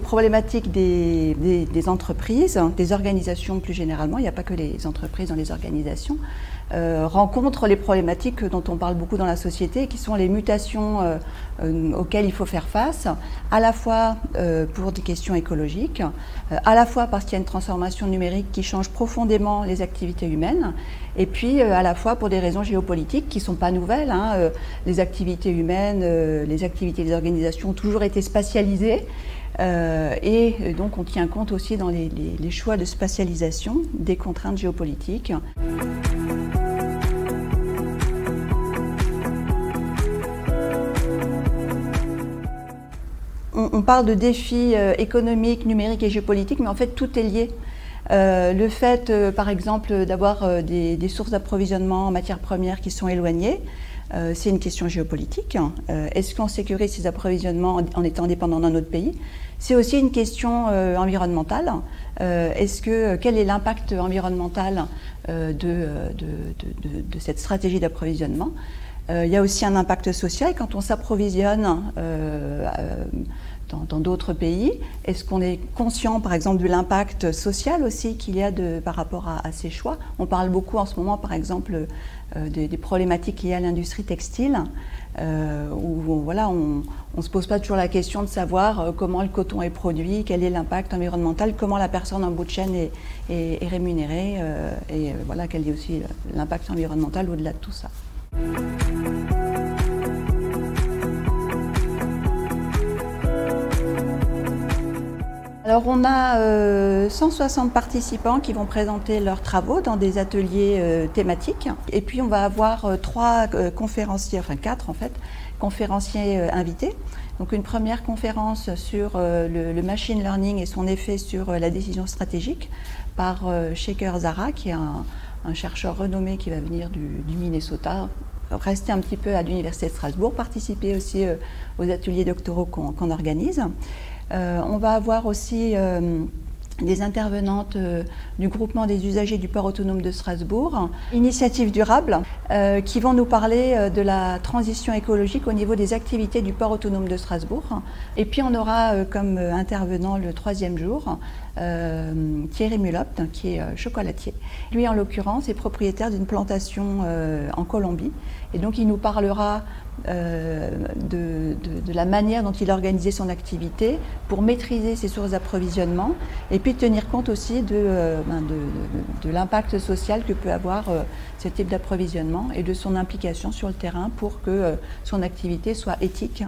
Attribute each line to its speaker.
Speaker 1: problématiques des entreprises, des organisations plus généralement, il n'y a pas que les entreprises dans les organisations, rencontrent les problématiques dont on parle beaucoup dans la société, qui sont les mutations auxquelles il faut faire face, à la fois pour des questions écologiques, à la fois parce qu'il y a une transformation numérique qui change profondément les activités humaines, et puis à la fois pour des raisons géopolitiques qui ne sont pas nouvelles. Les activités humaines, les activités des organisations ont toujours été spatialisées, et donc on tient compte aussi dans les choix de spatialisation des contraintes géopolitiques. On parle de défis économiques, numériques et géopolitiques, mais en fait tout est lié. Le fait, par exemple, d'avoir des sources d'approvisionnement en matières premières qui sont éloignées, c'est une question géopolitique. Est-ce qu'on sécurise ces approvisionnements en étant dépendant d'un autre pays? C'est aussi une question environnementale. Quel est l'impact environnemental de cette stratégie d'approvisionnement? Il y a aussi un impact social quand on s'approvisionne dans d'autres pays. Est-ce qu'on est conscient, par exemple, de l'impact social aussi qu'il y a par rapport à ces choix? On parle beaucoup en ce moment, par exemple, des problématiques liées à l'industrie textile, où voilà, on ne se pose pas toujours la question de savoir comment le coton est produit, quel est l'impact environnemental, comment la personne en bout de chaîne est rémunérée, et voilà, quel est aussi l'impact environnemental au-delà de tout ça. Alors on a 160 participants qui vont présenter leurs travaux dans des ateliers thématiques. Et puis on va avoir 3 conférenciers, enfin 4 en fait, conférenciers invités. Donc une première conférence sur le machine learning et son effet sur la décision stratégique par Shekhar Zara, qui est un chercheur renommé qui va venir du Minnesota, rester un petit peu à l'Université de Strasbourg, participer aussi aux ateliers doctoraux qu'on organise. On va avoir aussi des intervenantes du groupement des usagers du port autonome de Strasbourg, Initiative Durable, qui vont nous parler de la transition écologique au niveau des activités du port autonome de Strasbourg. Et puis on aura comme intervenant le 3e jour Thierry Mulopte, qui est chocolatier. Lui, en l'occurrence, est propriétaire d'une plantation en Colombie. Et donc, il nous parlera de la manière dont il a organisé son activité pour maîtriser ses sources d'approvisionnement et puis tenir compte aussi de l'impact social que peut avoir ce type d'approvisionnement et de son implication sur le terrain pour que son activité soit éthique.